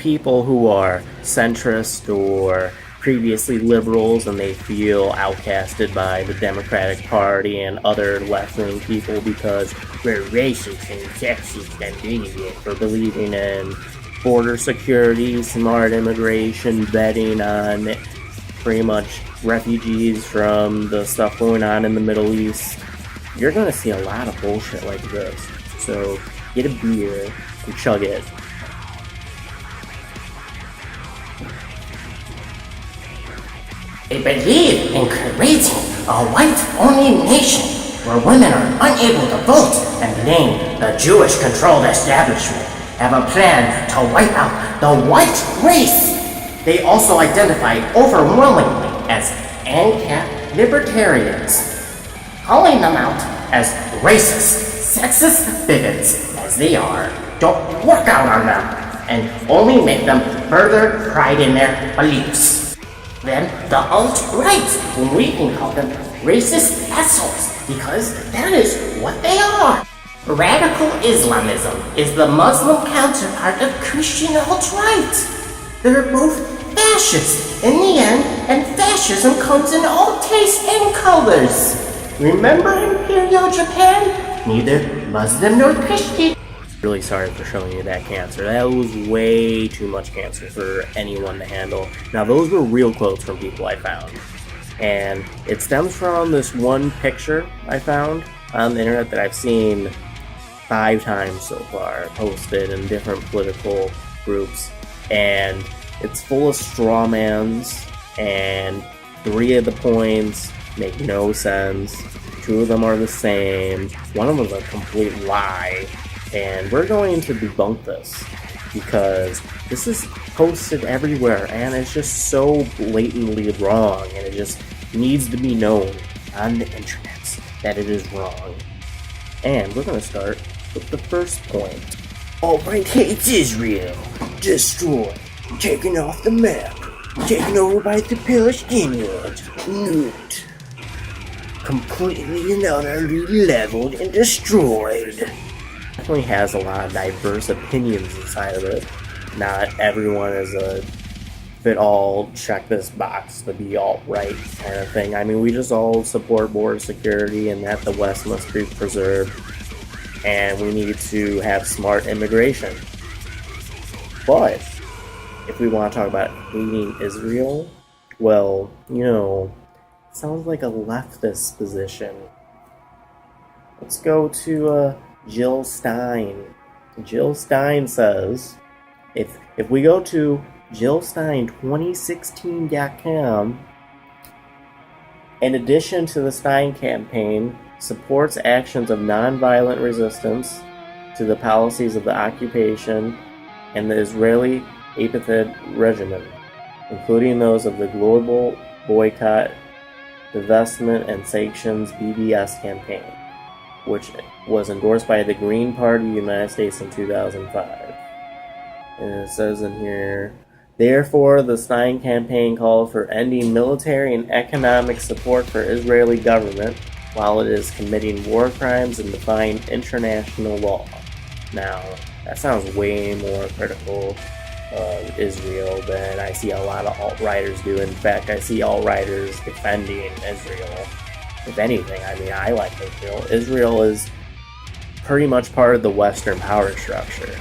people who are centrist or previously liberals and they feel outcasted by the Democratic Party and other left-wing people because we're racist and sexist and bigoted for believing in border security, smart immigration, betting on pretty much refugees from the stuff going on in the Middle East. You're going to see a lot of bullshit like this. So get a beer and chug it. They believe in creating a white-only nation where women are unable to vote and blame the Jewish-controlled establishment, have a plan to wipe out the white race. They also identify overwhelmingly as ANCAP libertarians, calling them out as racist, sexist bigots as they are. Don't work out on them and only make them further pride in their beliefs. Then the alt-right, whom we can call them racist assholes, because that is what they are. Radical Islamism is the Muslim counterpart of Christian alt-right. They're both fascist in the end, and fascism comes in all tastes and colors. Remember Imperial Japan? Neither Muslim nor Christian. Really sorry for showing you that cancer. That was way too much cancer for anyone to handle. Now, those were real quotes from people I found. And it stems from this one picture I found on the internet that I've seen 5 times so far, posted in different political groups. And it's full of straw mans, and 3 of the points make no sense. 2 of them are the same. One of them is a complete lie. And we're going to debunk this because this is posted everywhere and it's just so blatantly wrong, and it just needs to be known on the internet that it is wrong. And we're going to start with the first point. Alt-right hates Israel. Destroy. Taken off the map. Taken over by the Palestinians. Loot. Completely and utterly leveled and destroyed. Definitely has a lot of diverse opinions inside of it. Not everyone is a fit-all, check this box to be alt-right kind of thing. I mean, we just all support border security and that the West must be preserved, and we need to have smart immigration. But if we want to talk about hating Israel, well, you know, it sounds like a leftist position. Let's go to Jill Stein. Jill Stein says, if we go to JillStein2016.com, in addition to the Stein campaign, supports actions of nonviolent resistance to the policies of the occupation and the Israeli apartheid regime, including those of the global boycott, divestment, and sanctions BDS campaign, which was endorsed by the Green Party of the United States in 2005. And it says in here, therefore, the Stein campaign called for ending military and economic support for Israeli government while it is committing war crimes and defying international law. Now, that sounds way more critical of Israel than I see a lot of alt-righters do. In fact, I see alt-righters defending Israel. If anything, I mean, I like Israel. Israel is pretty much part of the Western power structure,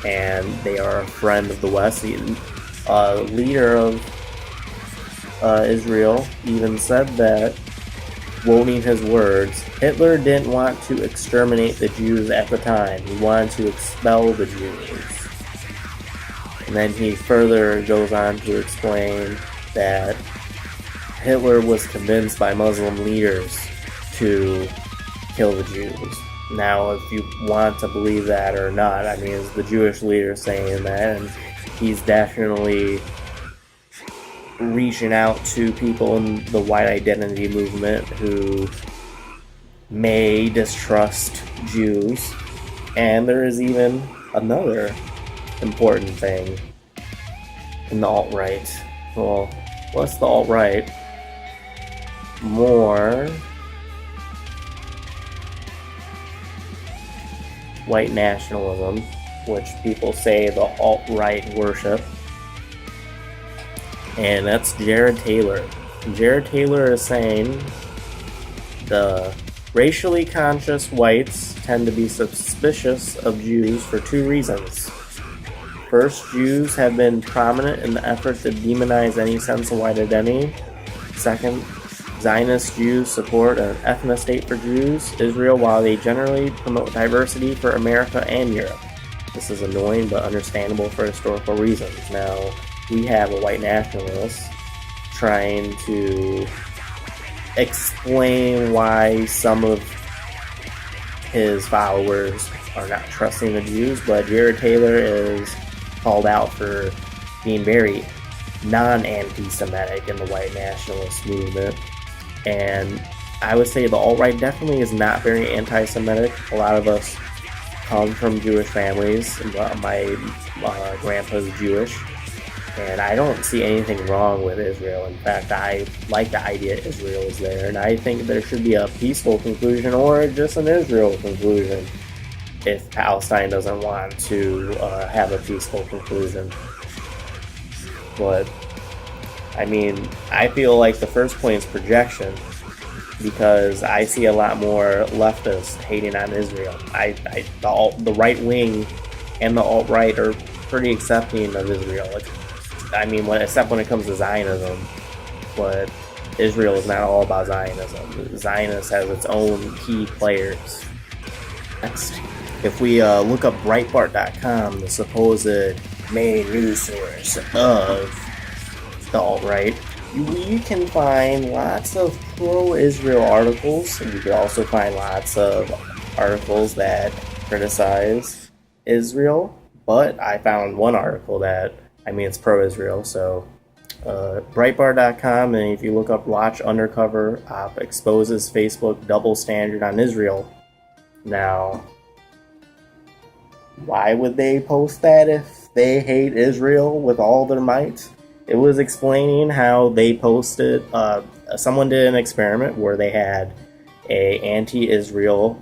and they are a friend of the West. The leader of Israel even said that, quoting his words, Hitler didn't want to exterminate the Jews at the time. He wanted to expel the Jews. And then he further goes on to explain that Hitler was convinced by Muslim leaders to kill the Jews. Now, if you want to believe that or not, I mean, it's the Jewish leader saying that, and he's definitely reaching out to people in the white identity movement who may distrust Jews. And there is even another important thing in the alt-right. Well, what's the alt-right? More white nationalism. which people say the alt-right worship, and that's Jared Taylor. Jared Taylor is saying the racially conscious whites tend to be suspicious of Jews for two reasons. First, Jews have been prominent in the effort to demonize any sense of white identity. Second, Zionist Jews support an ethno state for Jews, Israel, while they generally promote diversity for America and Europe. This is annoying but understandable for historical reasons. Now, we have a white nationalist trying to explain why some of his followers are not trusting the Jews, but Jared Taylor is called out for being very non-anti-Semitic in the white nationalist movement. And I would say the alt-right definitely is not very anti-Semitic. A lot of us come from Jewish families. My grandpa's Jewish, and I don't see anything wrong with Israel. In fact, I like the idea Israel is there, and I think there should be a peaceful conclusion or just an Israel conclusion if Palestine doesn't want to have a peaceful conclusion. But I mean, I feel like the first point is projection, because I see a lot more leftists hating on Israel. The right wing and the alt-right are pretty accepting of Israel. Except when it comes to Zionism. But Israel is not all about Zionism. Zionist has its own key players. Next, if we look up Breitbart.com, the supposed main news source of the alt-right, you can find lots of pro-Israel articles. You can also find lots of articles that criticize Israel, but I found one article that, it's pro-Israel, so Breitbart.com, and if you look up Watch Undercover Op exposes Facebook double standard on Israel. Now, why would they post that if they hate Israel with all their might? It was explaining how they posted, someone did an experiment where they had a anti-Israel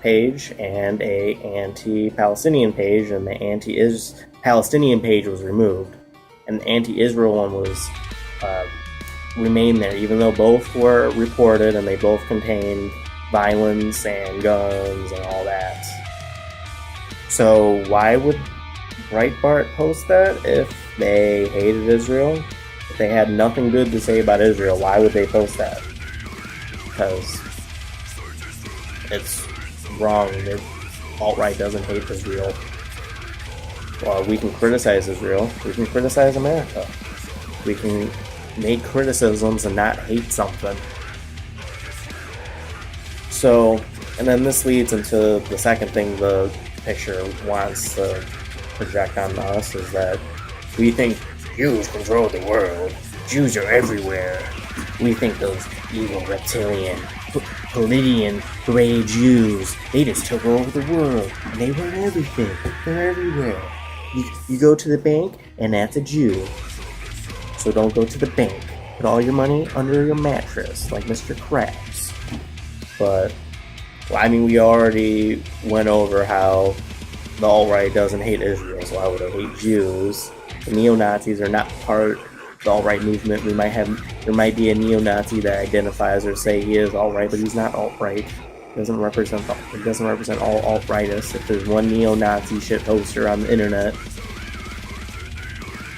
page and a anti-Palestinian page, and the anti-Palestinian page was removed, and the anti-Israel one was remained there, even though both were reported and they both contained violence and guns and all that. So why would Breitbart post that if they hated Israel? If they had nothing good to say about Israel, why would they post that? Because it's wrong. The alt-right doesn't hate Israel. Well, we can criticize Israel. We can criticize America. We can make criticisms and not hate something. So, and then this leads into the second thing the picture wants to project on us, is that we think Jews control the world. Jews are everywhere. We think those evil reptilian, Palladian, gray Jews, they just took over the world, and they run everything. They're everywhere. You go to the bank, and that's a Jew. So don't go to the bank. Put all your money under your mattress, like Mr. Krabs. But, we already went over how the alt-right doesn't hate Israel, so why would they hate Jews? The neo-Nazis are not part of the alt-right movement. There might be a neo-Nazi that identifies or say he is alt-right, but he's not alt-right. It doesn't represent all alt-rightists. If there's one neo-Nazi shit poster on the internet,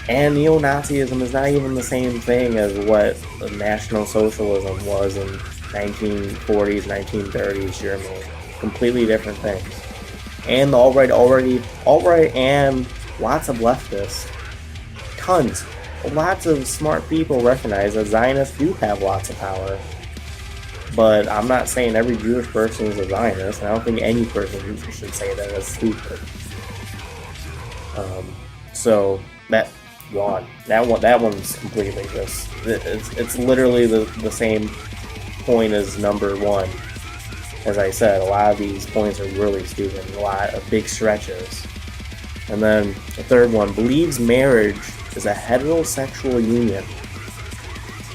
and neo-Nazism is not even the same thing as what National Socialism was in 1940s, 1930s Germany. Completely different things. And the alt-right and lots of leftists, lots of smart people recognize that Zionists do have lots of power. But I'm not saying every Jewish person is a Zionist, and I don't think any person should say that. That's stupid. So that one's completely just, it's literally the same point as number one. As I said, a lot of these points are really stupid, a lot of big stretches. And then the third one, believes marriage is a heterosexual union.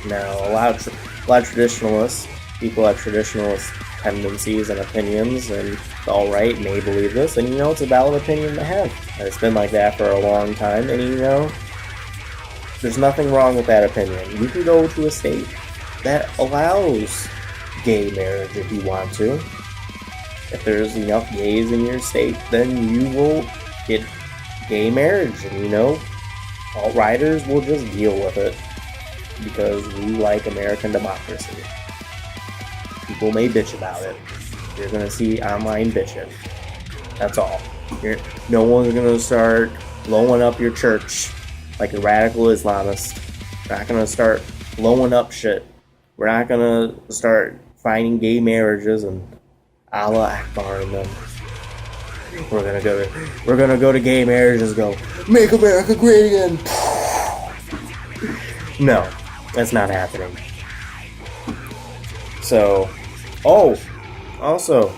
Now, a lot of traditionalists, people have traditionalist tendencies and opinions, and the alt-right may believe this, and it's a valid opinion to have. And it's been like that for a long time, and there's nothing wrong with that opinion. You can go to a state that allows gay marriage if you want to. If there's enough gays in your state, then you will get gay marriage, and alt-righters will just deal with it because we like American democracy. People may bitch about it. You're gonna see online bitching. That's all. No one's gonna start blowing up your church like a radical Islamist. We're not gonna start blowing up shit. We're not gonna start finding gay marriages and Allah Akbar in them. We're gonna go to gay marriages and go, make America great again. No, that's not happening. So, also,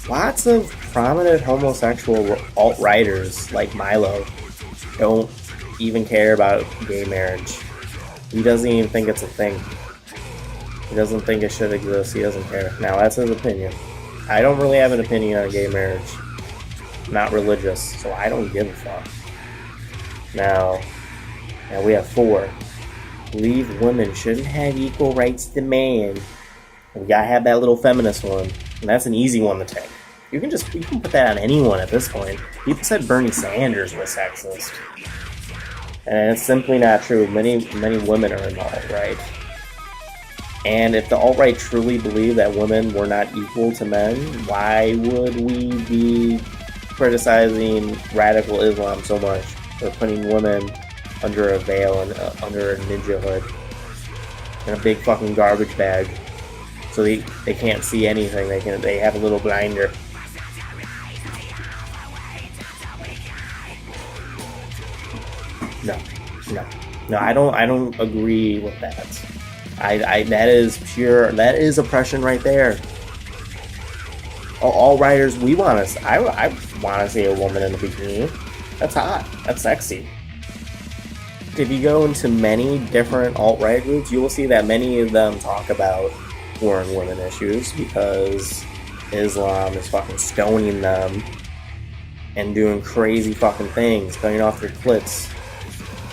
lots of prominent homosexual alt-righters like Milo don't even care about gay marriage. He doesn't even think it's a thing. He doesn't think it should exist. He doesn't care. Now, that's his opinion. I don't really have an opinion on gay marriage. I'm not religious, so I don't give a fuck. Now we have 4. Believe women shouldn't have equal rights to man. We gotta have that little feminist one, and that's an easy one to take. You can put that on anyone at this point. People said Bernie Sanders was sexist, and it's simply not true. Many women are in the alt-right. And if the alt-right truly believed that women were not equal to men, why would we be criticizing radical Islam so much for putting women under a veil and under a ninja hood in a big fucking garbage bag so they can't see anything? They have a little blinder. No, I don't agree with that. That is oppression right there. All writers, I want to see a woman in a bikini. That's hot. That's sexy. If you go into many different alt-right groups, you will see that many of them talk about war and women issues because Islam is fucking stoning them and doing crazy fucking things, cutting off their clits.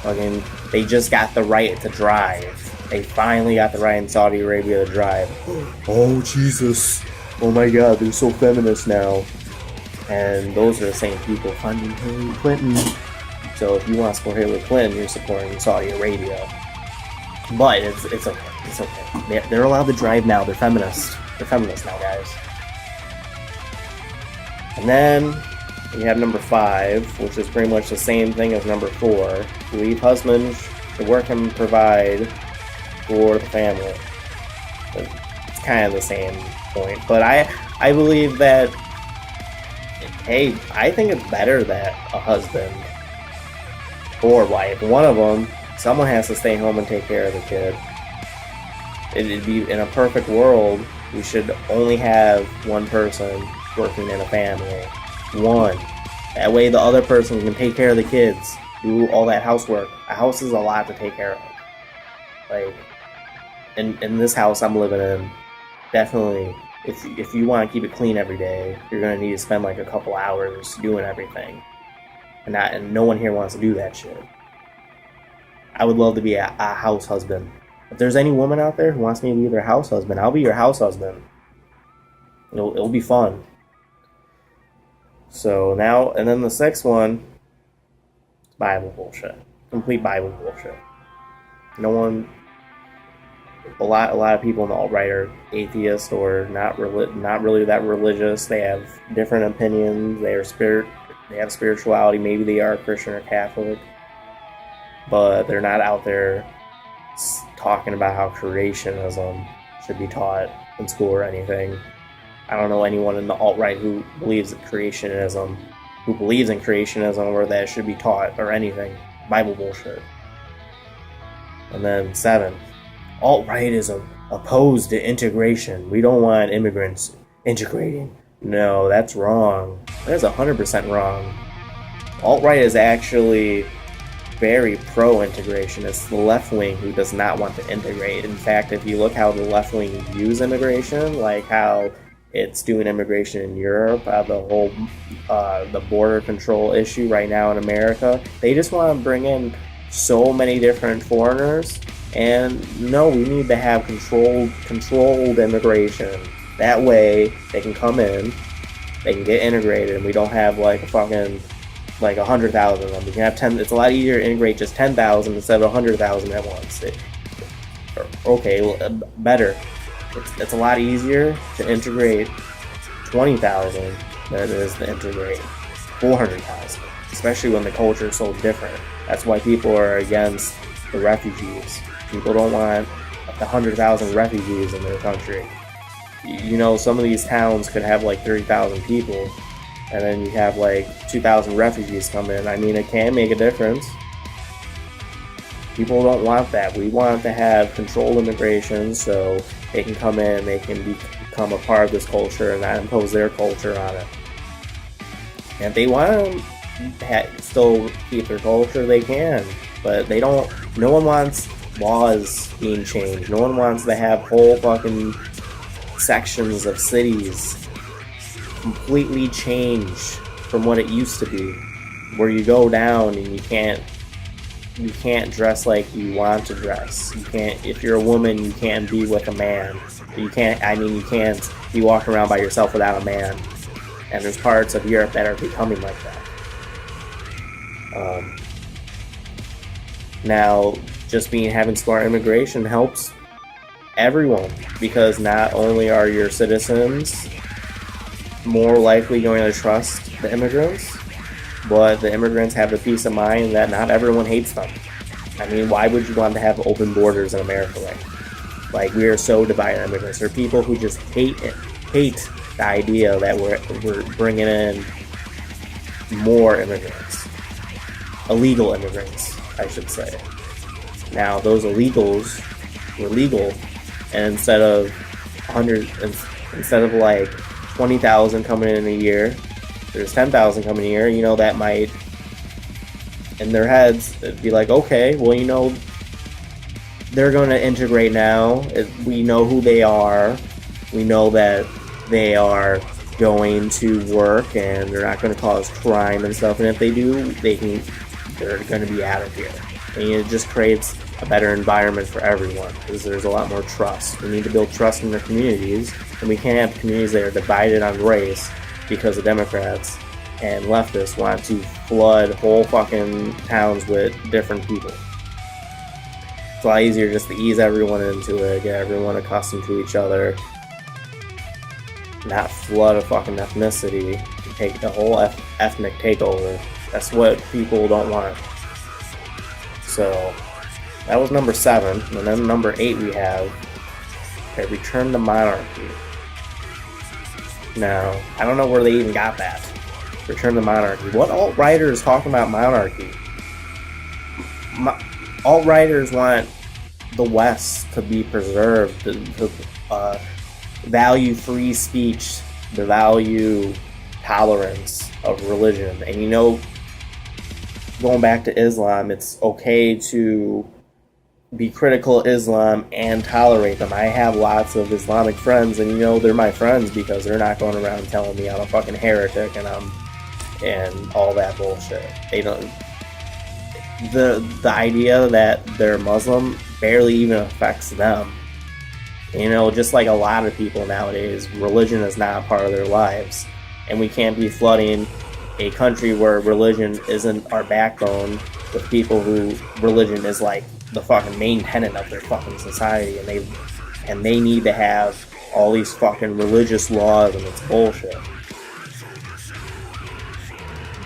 Fucking, they just got the right to drive. They finally got the right in Saudi Arabia to drive. Oh, Jesus. Oh my God, they're so feminist now. And those are the same people funding Hillary Clinton. So if you want to support Hillary Clinton, you're supporting Saudi Arabia. But it's okay. It's okay. They're allowed to drive now. They're feminists. They're feminists now, guys. And then you have number 5, which is pretty much the same thing as number 4. Believe husbands should work and provide for the family. It's kind of the same point. But I believe that, hey, I think it's better that a husband or wife, one of them, someone has to stay home and take care of the kid. It'd be, in a perfect world, we should only have one person working in a family. One. That way the other person can take care of the kids, do all that housework. A house is a lot to take care of. Like, in this house I'm living in, definitely, if you want to keep it clean every day, you're going to need to spend like a couple hours doing everything. And no one here wants to do that shit. I would love to be a house husband. If there's any woman out there who wants me to be their house husband, I'll be your house husband. It'll be fun. So now, and then the 6th one, Bible bullshit. Complete Bible bullshit. No one, a lot of people in the alt-right are atheist or not really that religious. They have different opinions. They have spirituality. Maybe they are Christian or Catholic, but they're not out there talking about how creationism should be taught in school or anything. I don't know anyone in the alt-right who believes in creationism or that it should be taught or anything. Bible bullshit. And then 7, alt-right is opposed to integration. We don't want immigrants integrating. No, that's wrong. That is 100% wrong. Alt-right is actually very pro-integration. It's the left wing who does not want to integrate. In fact, if you look how the left wing views immigration, like how it's doing immigration in Europe, the whole the border control issue right now in America, they just want to bring in so many different foreigners. And no, we need to have controlled immigration. That way they can come in, they can get integrated, and we don't have like a fucking like 100,000 of them. We can have 10. It's a lot easier to integrate just 10,000 instead of 100,000 at once. Better. It's a lot easier to integrate 20,000 than it is to integrate 400,000, especially when the culture is so different. That's why people are against the refugees. People don't want 100,000 refugees in their country. You know, some of these towns could have like 30,000 people, and then you have like 2,000 refugees come in. I mean, it can make a difference. People don't want that. We want to have controlled immigration so they can come in, they can become a part of this culture and not impose their culture on it. And if they want to still keep their culture, they can. But they don't. No one wants laws being changed. No one wants to have whole fucking sections of cities completely changed from what it used to be, where you go down and you can't dress like you want to dress. You can't, if you're a woman, you can't be with a man. You can't be walking around by yourself without a man. And there's parts of Europe that are becoming like that. Now, just having smart immigration helps everyone, because not only are your citizens more likely going to trust the immigrants, but the immigrants have the peace of mind that not everyone hates them. I mean, why would you want to have open borders in America right now? Like, we are so divided immigrants. There are people who just hate the idea that we're bringing in more immigrants. Illegal immigrants, I should say. Now, those illegals were legal, and instead of like 20,000 coming in a year, there's 10,000 coming in a year. You know, that might, in their heads, it'd be like, okay, well, you know, they're going to integrate now. We know who they are. We know that they are going to work and they're not going to cause crime and stuff. And if they do, they're going to be out of here. And it just creates a better environment for everyone, because there's a lot more trust. We need to build trust in their communities, and we can't have communities that are divided on race because the Democrats and leftists want to flood whole fucking towns with different people. It's a lot easier just to ease everyone into it, get everyone accustomed to each other, not flood a fucking ethnicity, take the whole ethnic takeover. That's what people don't want. So that was number 7, and then number 8 we have Return to Monarchy. Now, I don't know where they even got that. Return to Monarchy. What alt-righters talking about monarchy? Alt-righters want the West to be preserved, to value free speech, to value tolerance of religion. And you know, going back to Islam, it's okay to be critical of Islam and tolerate them. I have lots of Islamic friends, and you know, they're my friends because they're not going around telling me I'm a fucking heretic and all that bullshit. They don't. The idea that they're Muslim barely even affects them. You know, just like a lot of people nowadays, religion is not a part of their lives, and we can't be flooding a country where religion isn't our backbone with people who religion is like the fucking main tenet of their fucking society, and they need to have all these fucking religious laws, and it's bullshit.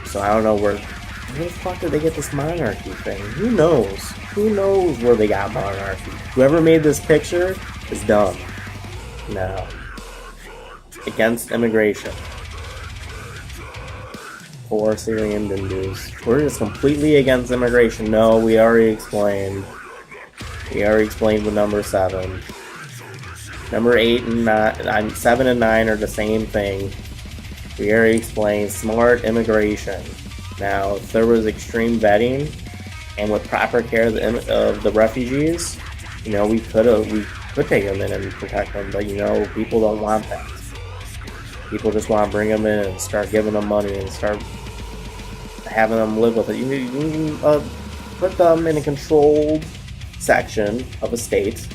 So I don't know where the fuck did they get this monarchy thing? Who knows? Who knows where they got monarchy? Whoever made this picture is dumb. No. Against immigration. For Syrian Hindus. We're just completely against immigration. No, we already explained. We already explained with number 7. Number 8 and 9, 7 and 9 are the same thing. We already explained smart immigration. Now, if there was extreme vetting, And with proper care of the refugees, we could take them in and protect them, but people don't want that. People just want to bring them in and start giving them money and start having them live with it. You put them in a controlled section of a state,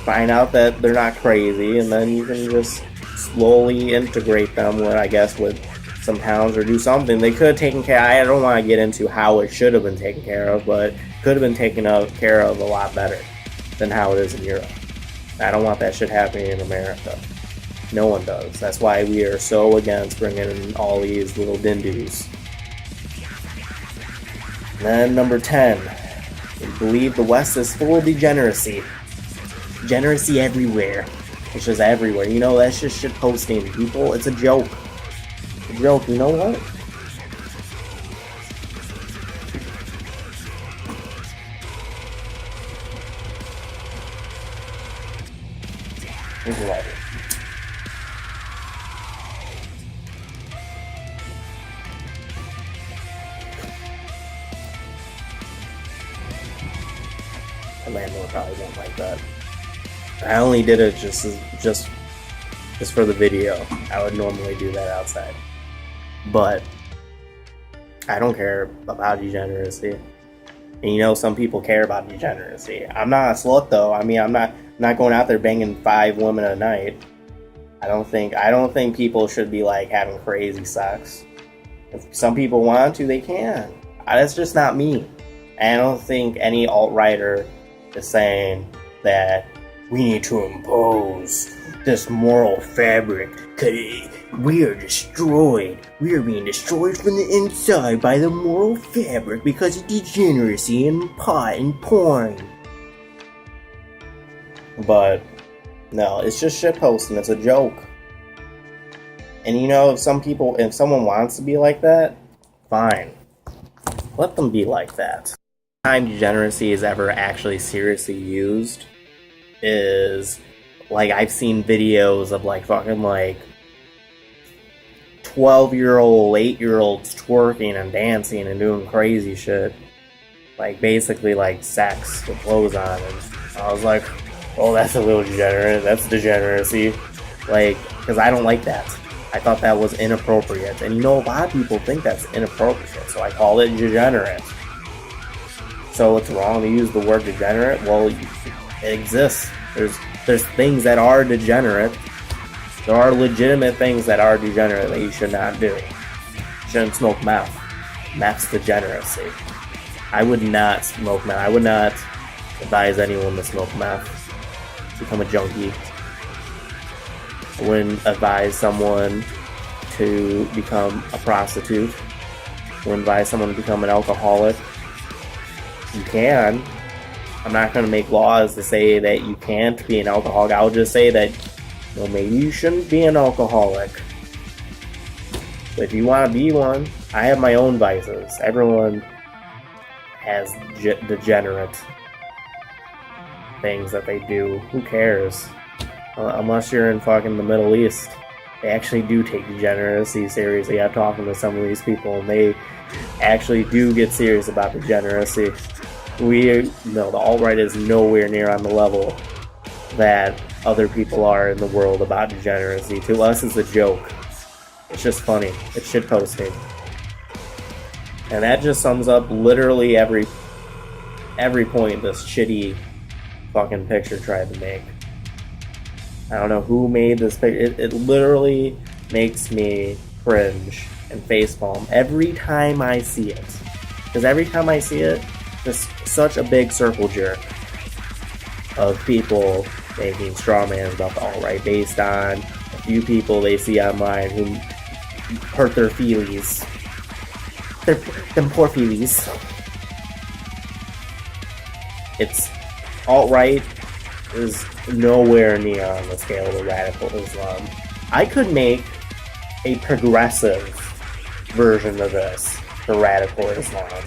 find out that they're not crazy, and then you can just slowly integrate them with some towns or do something. They could have taken care. I don't want to get into how it should have been taken care of, but could have been taken care of a lot better than how it is in Europe. I don't want that shit happening in America. No one does. That's why we are so against bringing in all these little dindus. And then number 10, we believe the West is full of degeneracy. Degeneracy everywhere. It's just everywhere. That's just shit posting. People, it's a joke. It's a joke. You know what? Here's a letter. The landlord probably won't like that. I only did it just for the video. I would normally do that outside, but I don't care about degeneracy. And some people care about degeneracy. I'm not a slut though. I mean, I'm not going out there banging 5 women a night. I don't think people should be like having crazy sex. If some people want to, they can. That's just not me. And I don't think any alt-righter is saying that we need to impose this moral fabric because we are destroyed. We are being destroyed from the inside by the moral fabric because of degeneracy and pot and porn. But no, it's just shit posting. It's a joke. And if someone wants to be like that, fine. Let them be like that. The time degeneracy is ever actually seriously used is I've seen videos of fucking 12-year-old, 8-year-olds twerking and dancing and doing crazy shit. Basically sex with clothes on. And I was like, oh, that's a little degenerate. That's degeneracy. Because I don't like that. I thought that was inappropriate. And a lot of people think that's inappropriate. So I call it degenerate. So it's wrong to use the word degenerate? Well, it exists. There's things that are degenerate. There are legitimate things that are degenerate that you should not do. You shouldn't smoke meth. Meth's degeneracy. I would not smoke meth. I would not advise anyone to smoke meth. Become a junkie. I wouldn't advise someone to become a prostitute. I wouldn't advise someone to become an alcoholic. You can. I'm not going to make laws to say that you can't be an alcoholic. I'll just say that, maybe you shouldn't be an alcoholic. But if you want to be one, I have my own vices. Everyone has degenerate things that they do. Who cares? Unless you're in fucking the Middle East. They actually do take degeneracy seriously. I'm talking to some of these people, and they actually do get serious about degeneracy. The alt-right is nowhere near on the level that other people are in the world about degeneracy. To us, it's a joke. It's just funny. It's shit posting. And that just sums up literally every point this shitty fucking picture tried to make. I don't know who made this picture. It literally makes me cringe and facepalm every time I see it. Because every time I see it, just such a big circle jerk of people making straw mans about the alt-right based on a few people they see online who hurt their feelies. Them poor feelies. It's alt-right is nowhere near on the scale of radical Islam. I could make a progressive version of this for radical Islam.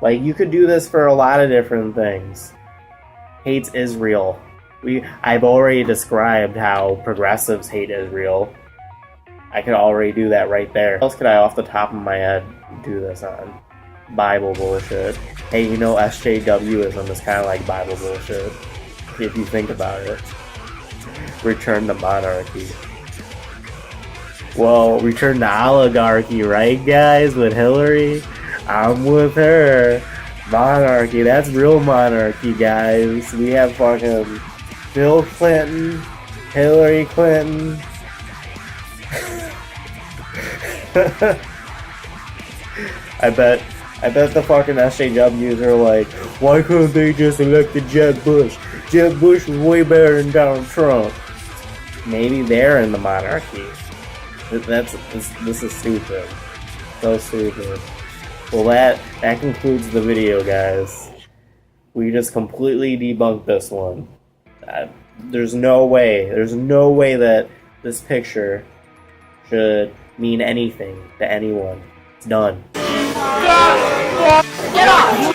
You could do this for a lot of different things. Hates Israel. I've already described how progressives hate Israel. I could already do that right there. What else could I off the top of my head do this on? Bible bullshit. Hey, you know, SJWism is kind of like Bible bullshit, if you think about it. Return to monarchy. Well, return to oligarchy, right, guys? With Hillary? I'm with her. Monarchy, that's real monarchy, guys. We have fucking Bill Clinton, Hillary Clinton. I bet the fucking SJWs are like, why couldn't they just elect Jeb Bush? Jeb Bush was way better than Donald Trump. Maybe they're in the monarchy. This is stupid. So stupid. Well, that concludes the video, guys. We just completely debunked this one. There's no way that this picture should mean anything to anyone. It's done. Get off!